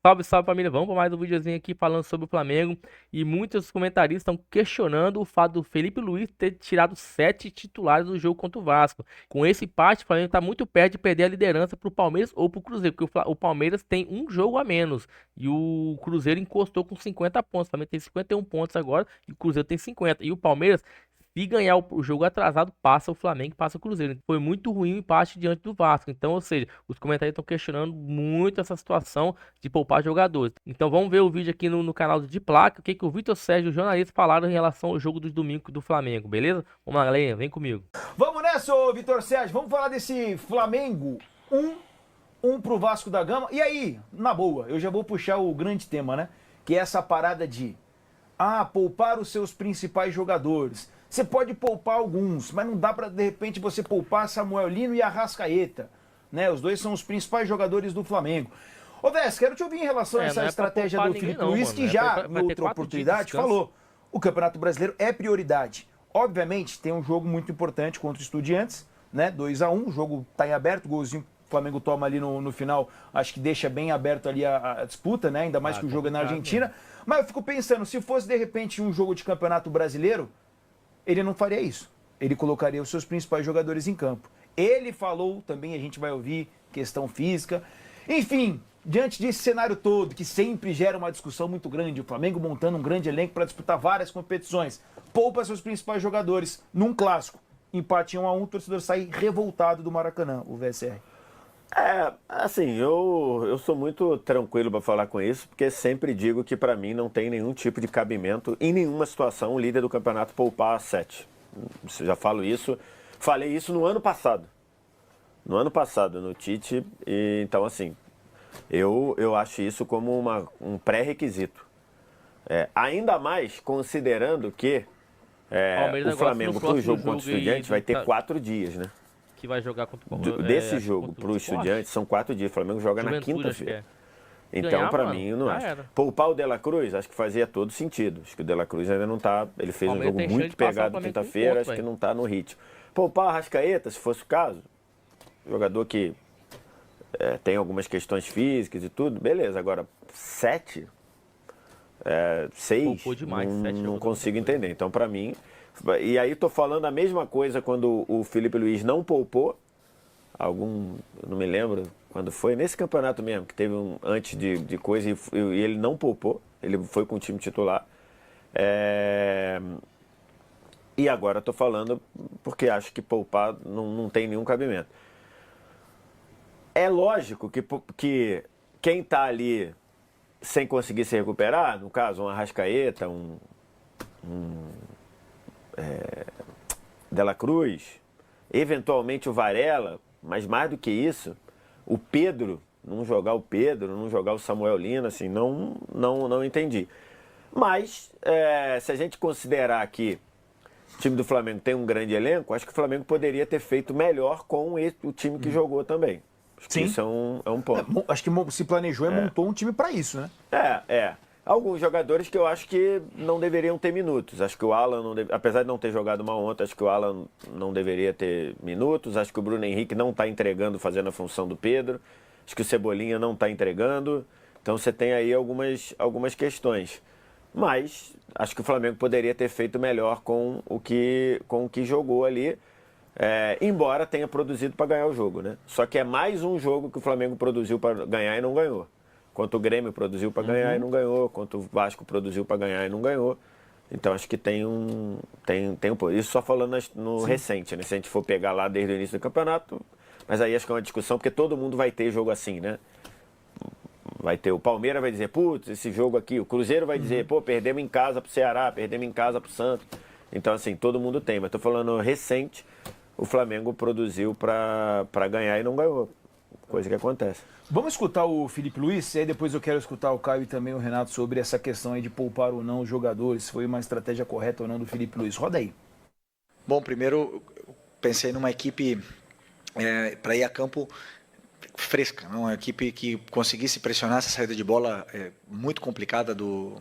Salve, salve família, vamos para mais um videozinho aqui falando sobre o Flamengo. E muitos comentaristas estão questionando o fato do Felipe Luiz ter tirado 7 titulares do jogo contra o Vasco. Com esse empate, o Flamengo está muito perto de perder a liderança para o Palmeiras ou para o Cruzeiro, porque o Palmeiras tem um jogo a menos e o Cruzeiro encostou com 50 pontos. O Flamengo tem 51 pontos agora e o Cruzeiro tem 50. E o Palmeiras, se ganhar o jogo atrasado, passa o Flamengo, e passa o Cruzeiro. Foi muito ruim o empate diante do Vasco. Então, ou seja, os comentários estão questionando muito essa situação de poupar jogadores. Então vamos ver o vídeo aqui no canal de Placa, o que o Vitor Sérgio, o jornalista, falaram em relação ao jogo dos domingos do Flamengo, beleza? Vamos lá, galera, vem comigo. Vamos nessa, ô Vitor Sérgio. Vamos falar desse Flamengo 1 pro Vasco da Gama. E aí, na boa, eu já vou puxar o grande tema, né? Que é essa parada de poupar os seus principais jogadores. Você pode poupar alguns, mas não dá pra, de repente, você poupar Samuel Lino e Arrascaeta, né? Os dois são os principais jogadores do Flamengo. Ô, Vés, quero te ouvir em relação a essa estratégia do Felipe Luiz, que já, em outra oportunidade, falou: o Campeonato Brasileiro é prioridade. Obviamente, tem um jogo muito importante contra o Estudiantes, né? 2-1, o jogo tá em aberto, golzinho que o Flamengo toma ali no final, acho que deixa bem aberto ali a disputa, né? Ainda mais que o jogo é na Argentina. Mas eu fico pensando, se fosse de repente um jogo de Campeonato Brasileiro, ele não faria isso. Ele colocaria os seus principais jogadores em campo. Ele falou, também a gente vai ouvir, questão física. Enfim, diante desse cenário todo, que sempre gera uma discussão muito grande, o Flamengo montando um grande elenco para disputar várias competições, poupa seus principais jogadores num clássico. Empate 1-1, o torcedor sai revoltado do Maracanã, o VSR. Assim, eu sou muito tranquilo para falar com isso, porque sempre digo que para mim não tem nenhum tipo de cabimento em nenhuma situação o líder do campeonato poupar 7. Já falo isso, falei isso no ano passado. No Tite, e então assim, eu acho isso como um pré-requisito. Ainda mais considerando que o Flamengo para o jogo contra o Estudiantes vai ter 4 dias, né? Que vai jogar contra o Desse jogo para o Estudiantes são 4 dias. O Flamengo joga na quinta-feira. Então, para mim, eu não acho. Poupar o De La Cruz, acho que fazia todo sentido. Acho que o De La Cruz ainda não tá. Ele fez um jogo muito pegado quinta-feira, acho que não tá no ritmo. Poupar o Arrascaeta, se fosse o caso, jogador que tem algumas questões físicas e tudo, beleza. Agora, 7, 6, demais, não consigo entender. Então, para mim. E aí tô falando a mesma coisa quando o Felipe Luiz não poupou, eu não me lembro quando foi, nesse campeonato mesmo, que teve antes de coisa e ele não poupou, ele foi com o time titular. E agora tô falando porque acho que poupar não tem nenhum cabimento. É lógico que quem tá ali sem conseguir se recuperar, no caso um Arrascaeta, De La Cruz, eventualmente o Varela, mas mais do que isso, o Pedro, não jogar o Samuel Lino, assim, não entendi. Mas, se a gente considerar que o time do Flamengo tem um grande elenco, acho que o Flamengo poderia ter feito melhor com o time que jogou também. Acho que isso é um ponto. Acho que se planejou e montou um time para isso, né? Alguns jogadores que eu acho que não deveriam ter minutos. Acho que o Alan, apesar de não ter jogado mal ontem, acho que o Alan não deveria ter minutos. Acho que o Bruno Henrique não está entregando, fazendo a função do Pedro. Acho que o Cebolinha não está entregando. Então você tem aí algumas questões. Mas acho que o Flamengo poderia ter feito melhor com o que jogou ali. Embora tenha produzido para ganhar o jogo, né? Só que é mais um jogo que o Flamengo produziu para ganhar e não ganhou. Quanto o Grêmio produziu para ganhar e não ganhou, quanto o Vasco produziu para ganhar e não ganhou. Então acho que tem um isso só falando no recente, né? Se a gente for pegar lá desde o início do campeonato, mas aí acho que é uma discussão, porque todo mundo vai ter jogo assim, né? Vai ter o Palmeiras vai dizer, putz, esse jogo aqui, o Cruzeiro vai dizer, pô, perdemos em casa pro Ceará, perdemos em casa pro Santos. Então assim, todo mundo tem, mas tô falando recente, o Flamengo produziu para ganhar e não ganhou. Coisa que acontece. Vamos escutar o Felipe Luiz, e aí depois eu quero escutar o Caio e também o Renato sobre essa questão aí de poupar ou não os jogadores, se foi uma estratégia correta ou não do Felipe Luiz. Roda aí. Bom, primeiro eu pensei numa equipe para ir a campo fresca, uma equipe que conseguisse pressionar essa saída de bola muito complicada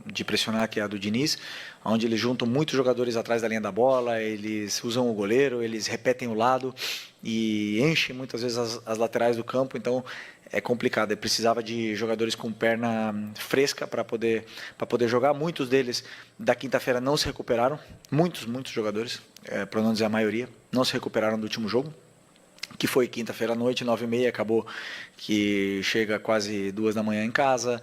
de pressionar, que é a do Diniz, onde eles juntam muitos jogadores atrás da linha da bola, eles usam o goleiro, eles repetem o lado e enchem muitas vezes as laterais do campo. Então é complicado. Ele precisava de jogadores com perna fresca para poder jogar. Muitos deles da quinta-feira não se recuperaram. Muitos jogadores, para não dizer a maioria, não se recuperaram do último jogo, que foi quinta-feira à noite, 9h30, acabou que chega quase 2 da manhã em casa.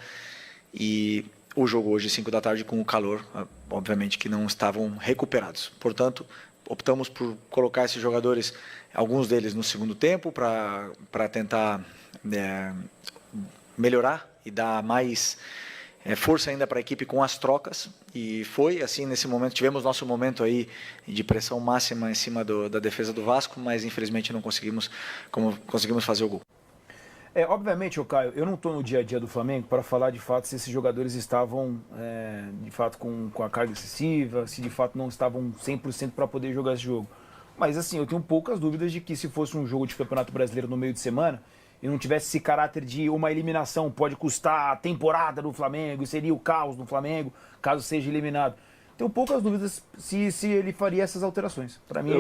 E o jogo hoje, 5 da tarde, com o calor, obviamente que não estavam recuperados. Portanto, optamos por colocar esses jogadores, alguns deles no segundo tempo, para tentar melhorar e dar mais força ainda para a equipe com as trocas. E foi assim, nesse momento, tivemos nosso momento aí de pressão máxima em cima da defesa do Vasco, mas infelizmente não conseguimos fazer o gol. Obviamente, Caio, eu não estou no dia a dia do Flamengo para falar de fato se esses jogadores estavam de fato com a carga excessiva, se de fato não estavam 100% para poder jogar esse jogo. Mas assim, eu tenho poucas dúvidas de que se fosse um jogo de Campeonato Brasileiro no meio de semana e não tivesse esse caráter de uma eliminação pode custar a temporada do Flamengo, seria o caos no Flamengo, caso seja eliminado. Tenho poucas dúvidas se ele faria essas alterações. Para mim,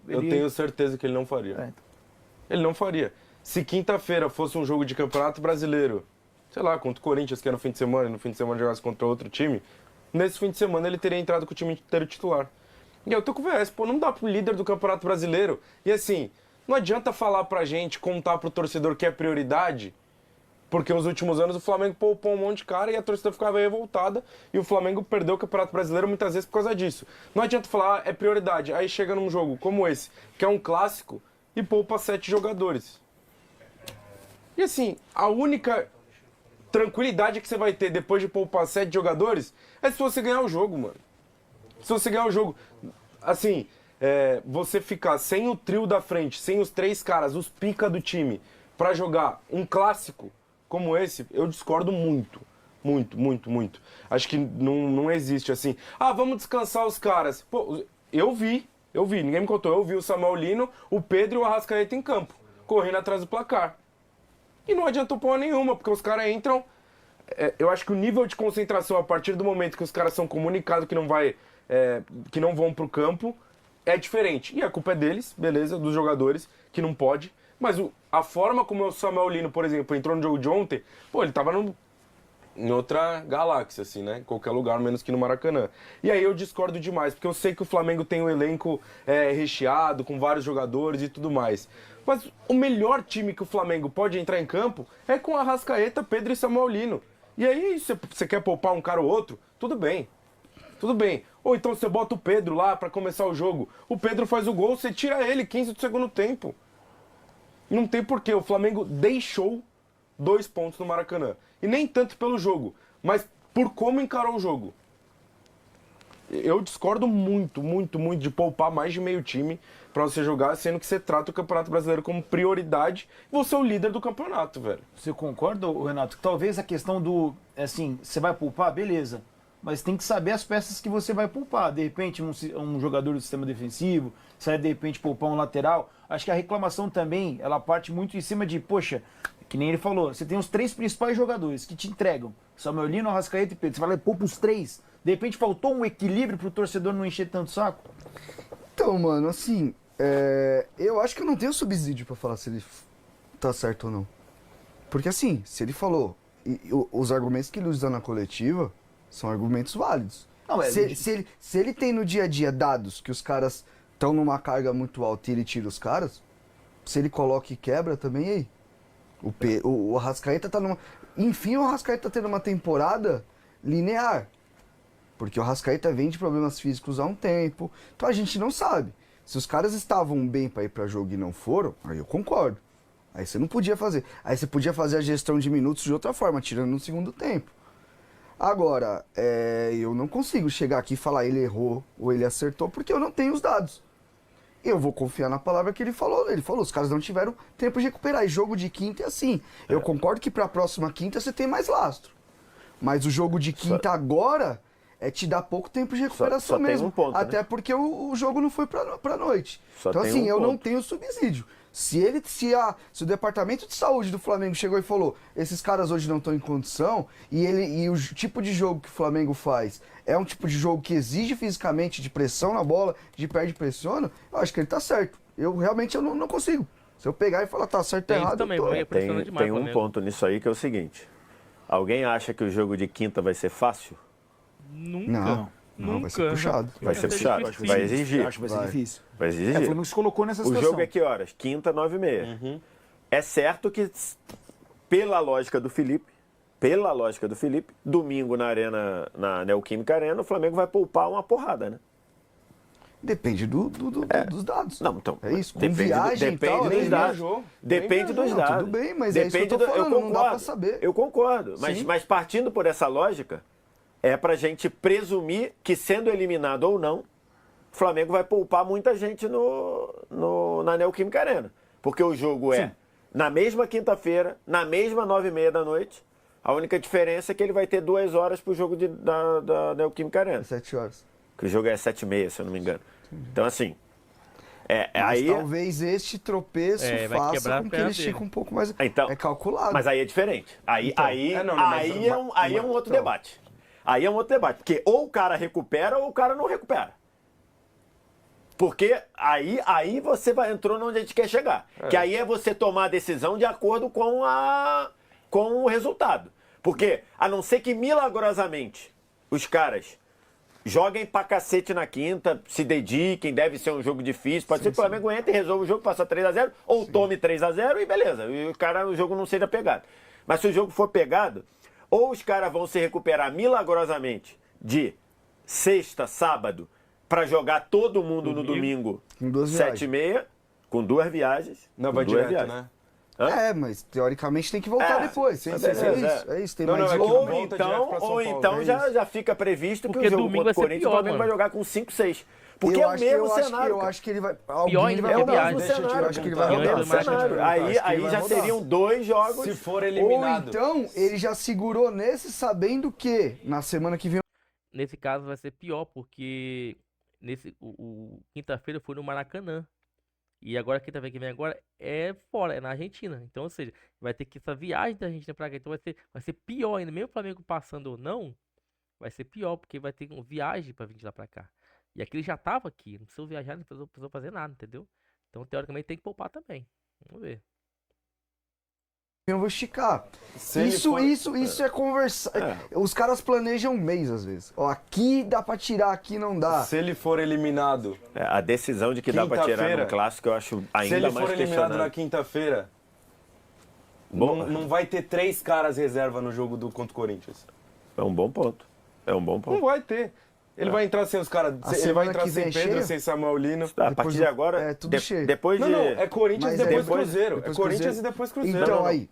eu tenho certeza que ele não faria. Ele não faria. Se quinta-feira fosse um jogo de Campeonato Brasileiro, sei lá, contra o Corinthians, que era no fim de semana, e no fim de semana jogasse contra outro time, nesse fim de semana ele teria entrado com o time inteiro titular. E eu tô com o VS, não dá pro líder do Campeonato Brasileiro. E assim, não adianta falar pra gente, contar pro torcedor que é prioridade, porque nos últimos anos o Flamengo poupou um monte de cara e a torcida ficava revoltada e o Flamengo perdeu o Campeonato Brasileiro muitas vezes por causa disso. Não adianta falar, é prioridade. Aí chega num jogo como esse, que é um clássico, e poupa 7 jogadores. E assim, a única tranquilidade que você vai ter depois de poupar 7 jogadores é se você ganhar o jogo, mano. Se você ganhar o jogo, assim, você ficar sem o trio da frente, sem os 3 caras, os pica do time, pra jogar um clássico como esse, eu discordo muito. Muito. Acho que não existe assim, vamos descansar os caras. Pô, eu vi, ninguém me contou, eu vi o Samuel Lino, o Pedro e o Arrascaeta em campo, correndo atrás do placar. E não adiantou porra nenhuma, porque os caras entram... eu acho que o nível de concentração, a partir do momento que os caras são comunicados que não vão pro campo, é diferente. E a culpa é deles, beleza, dos jogadores, que não pode. Mas a forma como o Samuel Lino, por exemplo, entrou no jogo de ontem, ele tava em outra galáxia, assim, né? Em qualquer lugar, menos que no Maracanã. E aí eu discordo demais, porque eu sei que o Flamengo tem um elenco recheado, com vários jogadores e tudo mais. Mas o melhor time que o Flamengo pode entrar em campo é com Arrascaeta, Pedro e Samuel Lino. E aí, se você quer poupar um cara ou outro, tudo bem. Ou então você bota o Pedro lá pra começar o jogo. O Pedro faz o gol, você tira ele 15 do segundo tempo. Não tem porquê. O Flamengo deixou 2 pontos no Maracanã. E nem tanto pelo jogo, mas por como encarou o jogo. Eu discordo muito de poupar mais de meio time pra você jogar, sendo que você trata o Campeonato Brasileiro como prioridade e você é o líder do campeonato, velho. Você concorda, Renato? Que talvez a questão do, assim, você vai poupar, beleza, mas tem que saber as peças que você vai poupar. De repente, um jogador do sistema defensivo, você vai de repente poupar um lateral. Acho que a reclamação também, ela parte muito em cima de, poxa, que nem ele falou, você tem os 3 principais jogadores que te entregam, Samuel Lino, Arrascaeta e Pedro. Você vai lá e poupa os 3. De repente faltou um equilíbrio pro torcedor não encher tanto saco? Então, mano, assim, eu acho que eu não tenho subsídio pra falar se ele tá certo ou não. Porque assim, se ele falou, os argumentos que ele usa na coletiva são argumentos válidos. Não, se ele tem no dia a dia dados que os caras estão numa carga muito alta e ele tira os caras, se ele coloca e quebra também, aí. O Arrascaeta tá numa... Enfim, o Arrascaeta tá tendo uma temporada linear. Porque o Arrascaeta vem de problemas físicos há um tempo. Então a gente não sabe. Se os caras estavam bem pra ir pra jogo e não foram, aí eu concordo. Aí você não podia fazer. Aí você podia fazer a gestão de minutos de outra forma, tirando no segundo tempo. Agora, eu não consigo chegar aqui e falar ele errou ou ele acertou, porque eu não tenho os dados. Eu vou confiar na palavra que ele falou. Ele falou, os caras não tiveram tempo de recuperar. E jogo de quinta é assim. Eu concordo que pra próxima quinta você tem mais lastro. Mas o jogo de quinta agora te dá pouco tempo de recuperação mesmo. Tem um ponto, até né? porque o jogo não foi pra noite. Só então tem assim, eu ponto. não tenho subsídio. Se o departamento de saúde do Flamengo chegou e falou, esses caras hoje não estão em condição, e o tipo de jogo que o Flamengo faz é um tipo de jogo que exige fisicamente de pressão na bola, de perde e pressiona, eu acho que ele tá certo. Eu realmente não consigo. Se eu pegar e falar, tá certo ou Tem isso errado, também, eu tô. vai impressionando demais Tem o um Flamengo. ponto nisso aí que é o seguinte. Alguém acha que o jogo de quinta vai ser fácil? Nunca. Não, não, vai ser Nunca. puxado. Vai ser ser puxado. difícil. Vai exigir. Acho que vai ser Vai. difícil. Vai O exigir. Flamengo se colocou nessa O situação. jogo é que horas? Quinta, 9h30. É certo que, pela lógica do Felipe, domingo na Arena, na Neoquímica Arena, o Flamengo vai poupar uma porrada, né? Depende dos dados. Não, então. É isso, com depende viagem e tal. dos nem dados. viajou. Depende dos Não, dados. tudo bem, mas é isso que eu tô falando, não dá pra saber. Eu concordo. Sim. Mas partindo por essa lógica, é pra gente presumir que, sendo eliminado ou não, o Flamengo vai poupar muita gente na Neoquímica Arena. Porque o jogo é na mesma quinta-feira, na mesma 9h30 da noite. A única diferença é que ele vai ter 2 horas pro jogo da Neoquímica Arena. 7 horas. Que o jogo é 7h30, se eu não me engano. Então, assim. Mas aí, talvez este tropeço vai faça quebrar a com que perna ele dele. estique um pouco mais. Então, é calculado. mas aí é diferente. Aí é um outro então. debate. Aí é um outro debate. Porque ou o cara recupera ou o cara não recupera. Porque aí você entrou onde a gente quer chegar. Que aí é você tomar a decisão de acordo com o resultado. Porque, a não ser que milagrosamente os caras joguem pra cacete na quinta, se dediquem, deve ser um jogo difícil. Pode ser que o Flamengo entre e resolva o jogo, passa 3x0, ou tome 3x0 e beleza. E o jogo não seja pegado. Mas se o jogo for pegado, ou os caras vão se recuperar milagrosamente de sexta, sábado, pra jogar todo mundo no domingo, Com 2 viagens. 7h30, com 2 viagens. Não, com vai 2 direto, viagens. né? É, mas teoricamente tem que voltar depois. sim, é, sim, sim. isso, é isso. Tem Não, mais não, é que deslocamento. Ou volta direto pra São então, Paulo, é já fica previsto que Porque o jogo domingo contra o vai ser Corinthians pior, o Flamengo mano. vai jogar com 5-6. Porque é o mesmo cenário. Eu cara. acho que ele vai. Pior Alguém ainda vai que rodar. viagem. Deixa eu acho que ele vai Pior rodar. ainda mais Cenário. que Aí, Acho que ele aí vai já rodar. seriam 2 jogos. Se for Ou eliminado. então ele já segurou nesse sabendo que na semana que vem. Nesse caso vai ser pior, porque o quinta-feira foi no Maracanã. E agora, quinta-feira que vem agora, é fora, é na Argentina. Então, ou seja, vai ter que essa viagem da Argentina pra cá. Então vai ser pior ainda. Mesmo o Flamengo passando ou não, vai ser pior, porque vai ter uma viagem pra vir de lá pra cá. E aqui ele já tava aqui, não precisou viajar, não precisou fazer nada, entendeu? Então, teoricamente, tem que poupar também. Vamos ver. Eu vou esticar. Se ele Isso é conversar. Os caras planejam um mês às vezes. Ó, aqui dá pra tirar, aqui não dá. Se ele for eliminado, A decisão de que dá pra tirar Quinta-feira. no clássico eu acho se ainda ele mais for eliminado na questionável. quinta-feira, Bom, não vai ter 3 caras reserva no jogo contra o Corinthians. é um bom ponto. É um bom Não ponto. vai ter. Ele vai entrar sem os caras. A Ele vai semana entrar que sem vem Pedro, cheia? sem Samuel Lino. A partir de agora, é tudo cheio. depois de... Não, é Corinthians e Mas depois é Cruzeiro. depois É Corinthians Cruzeiro. e depois Cruzeiro. Então aí.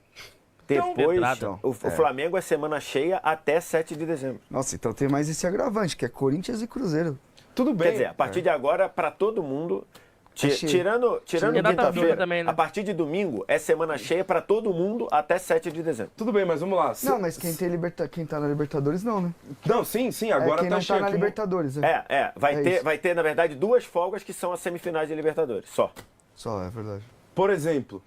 Depois, Entrada. o Flamengo é semana cheia até 7 de dezembro. Nossa, então tem mais esse agravante, que é Corinthians e Cruzeiro. Tudo bem. Quer dizer, a partir de agora, pra todo mundo... cheio. Tirando E data FIFA quinta-feira, também, né? a partir de domingo é semana cheia pra todo mundo até 7 de dezembro. Tudo bem, mas vamos lá. Não, mas quem tá na Libertadores não, né? Não, sim, agora quem tá não cheio. tá na aqui. Libertadores. Vai É ter, na verdade, 2 folgas que são as semifinais de Libertadores, só. Só, é verdade. Por exemplo,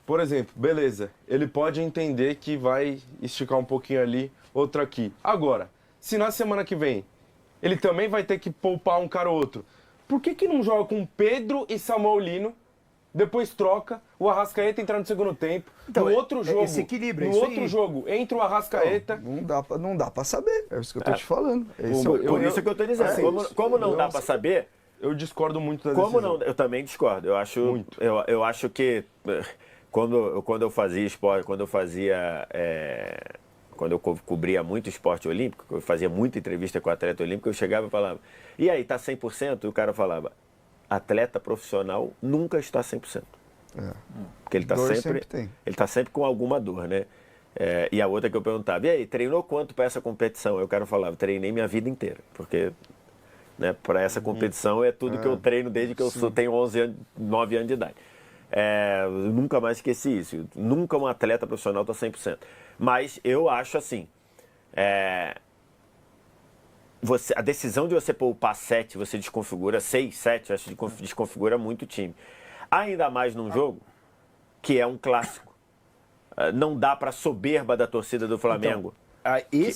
beleza. Ele pode entender que vai esticar um pouquinho ali, outro aqui. Agora, se na semana que vem ele também vai ter que poupar um cara ou outro, por que não joga com Pedro e Samuel Lino, depois troca, o Arrascaeta entrar no segundo tempo, Então, no outro jogo, esse equilíbrio, é no isso outro aí. jogo, entra o Arrascaeta. Não dá pra saber. É isso que eu tô te falando. Esse é o- Por isso que eu tô dizendo. Como não dá pra saber, Eu discordo muito da como decisão. não, eu também discordo. Eu acho, Muito. eu acho que quando eu fazia esporte, quando eu cobria muito esporte olímpico, eu fazia muita entrevista com atleta olímpico, eu chegava e falava, e aí, tá 100%? E o cara falava, atleta profissional nunca está 100%. Porque ele está Dor sempre, sempre tem. ele tá sempre com alguma dor, né? E a outra que eu perguntava, e aí, treinou quanto para essa competição? Aí o cara falava, treinei minha vida inteira, porque para essa competição é tudo que eu treino desde que eu tenho 9 anos de idade. Eu nunca mais esqueci isso. Nunca um atleta profissional está 100%. Mas eu acho assim, a decisão de você poupar 7, você desconfigura 6, 7, acho que desconfigura muito o time. Ainda mais num jogo que é um clássico. Não dá para soberba da torcida do Flamengo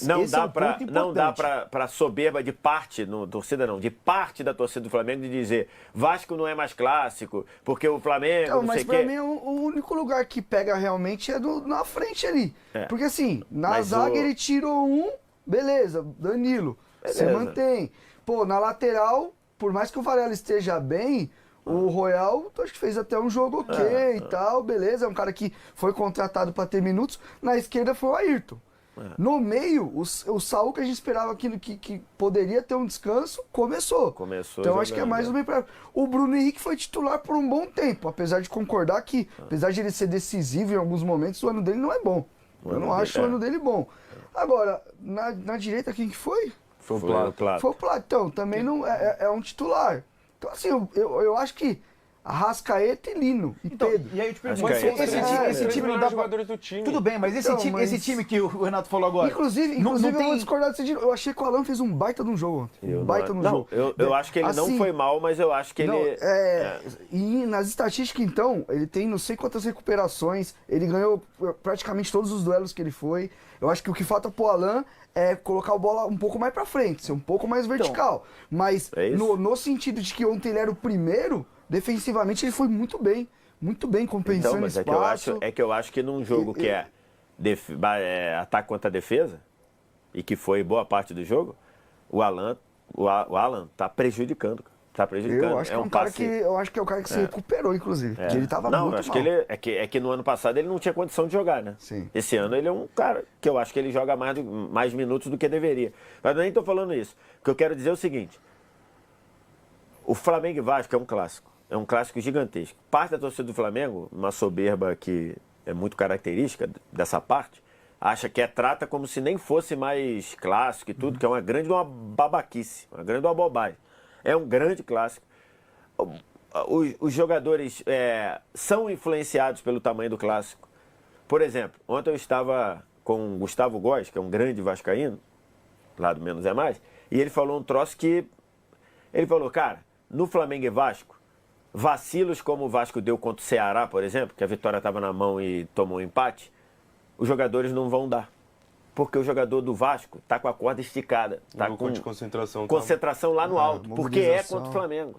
Não esse é dá um pra, ponto não dá importante. pra soberba de parte, torcida não, de parte da torcida do Flamengo de dizer Vasco não é mais clássico, porque o Flamengo, Então, não mas sei o pra quê. mim o único lugar que pega realmente é na frente ali. É. Porque assim, na Mas zaga o- ele tirou um, beleza, Danilo, você Beleza. mantém. Pô, na lateral, por mais que o Varela esteja bem, o Royal, acho que fez até um jogo ok e tal, beleza, é um cara que foi contratado pra ter minutos. Na esquerda foi o Ayrton. No meio, o Saul que a gente esperava que poderia ter um descanso, começou. Começou Então acho que é jogando, mais né? um bem pra... O Bruno Henrique foi titular por um bom tempo, apesar de concordar que, apesar de ele ser decisivo em alguns momentos, o ano dele não é bom. Eu não acho o ano dele bom. Agora, na direita, quem que foi? Foi o Foi Plato. o Plato. Foi o Platão, também não é um titular. Então assim, eu acho que Arrascaeta e Lino e Então, Pedro. e aí eu te pergunto, Acho que é esse, isso. time, É, esse Três time não melhores dá pra... jogadores do time. Tudo bem, mas Então, esse time que o Renato falou agora... Inclusive não eu vou tem... discordar desse dia. Eu achei que o Alan fez um baita de um jogo ontem. Eu Um baita não, no jogo. eu acho que ele não Assim, foi mal, mas eu acho que não, ele... E nas estatísticas, então, ele tem não sei quantas recuperações, ele ganhou praticamente todos os duelos que ele foi. Eu acho que o que falta pro Alan é colocar a bola um pouco mais pra frente, ser um pouco mais vertical. Mas É isso? no sentido de que ontem ele era o primeiro, defensivamente ele foi muito bem compensando Então, mas espaço. é que eu acho que num jogo que é ataque contra a defesa, e que foi boa parte do jogo, o Alan tá prejudicando. Tá prejudicando. Eu acho que é um cara que eu acho que é o cara que se recuperou, inclusive. Porque ele tava Não, muito eu acho mal. que ele é que no ano passado ele não tinha condição de jogar, né? Sim. Esse ano ele é um cara que eu acho que ele joga mais minutos do que deveria. Mas eu nem tô falando isso. O que eu quero dizer é o seguinte: o Flamengo e Vasco é um clássico. É um clássico gigantesco. Parte da torcida do Flamengo, uma soberba que é muito característica dessa parte, acha que trata como se nem fosse mais clássico e tudo, que é uma babaquice, uma grande uma bobagem. É um grande clássico. Os jogadores são influenciados pelo tamanho do clássico. Por exemplo, ontem eu estava com o Gustavo Góes, que é um grande vascaíno, lá do Menos é Mais, e ele falou um troço que... Ele falou, cara, no Flamengo e Vasco, vacilos como o Vasco deu contra o Ceará, por exemplo, que a vitória estava na mão e tomou um empate, os jogadores não vão dar. Porque o jogador do Vasco está com a corda esticada. Está Jogou com de concentração. concentração lá no alto, porque é mobilização. contra o Flamengo.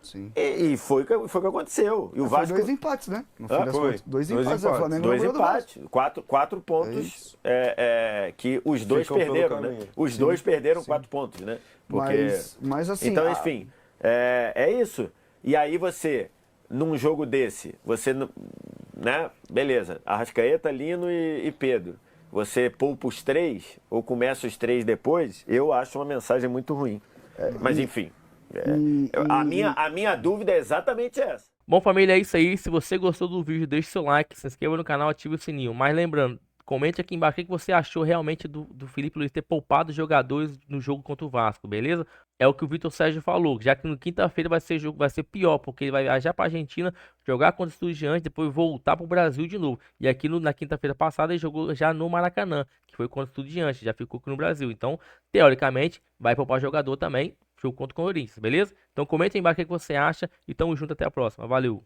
Sim. E foi o que aconteceu. E o Foi Vasco... 2 empates, né? No fim Ah, das foi. contas. 2 Dois empates. empates. O Flamengo 2 ganhou do Vasco. empates, 4 É pontos isso. que os dois Ficam pelo perderam, né? caminho. Os dois perderam 4 pontos, né? Mas assim... Então, enfim, é isso. E aí você, num jogo desse, você, né? Beleza, Arrascaeta, Lino e Pedro. Você poupa os 3 ou começa os 3 depois, eu acho uma mensagem muito ruim. Mas enfim, a minha dúvida é exatamente essa. Bom, família, é isso aí. Se você gostou do vídeo, deixe seu like, se inscreva no canal, ative o sininho. Mas lembrando, comente aqui embaixo o que você achou realmente do Felipe Luiz ter poupado os jogadores no jogo contra o Vasco, beleza? É o que o Vitor Sérgio falou, já que no quinta-feira vai ser pior, porque ele vai viajar para Argentina, jogar contra o Estudiantes, depois voltar para o Brasil de novo. E aqui na quinta-feira passada ele jogou já no Maracanã, que foi contra o Estudiantes, já ficou aqui no Brasil. Então, teoricamente, vai poupar jogador também, jogo contra o Corinthians, beleza? Então comenta aí embaixo o que você acha e tamo junto até a próxima. Valeu!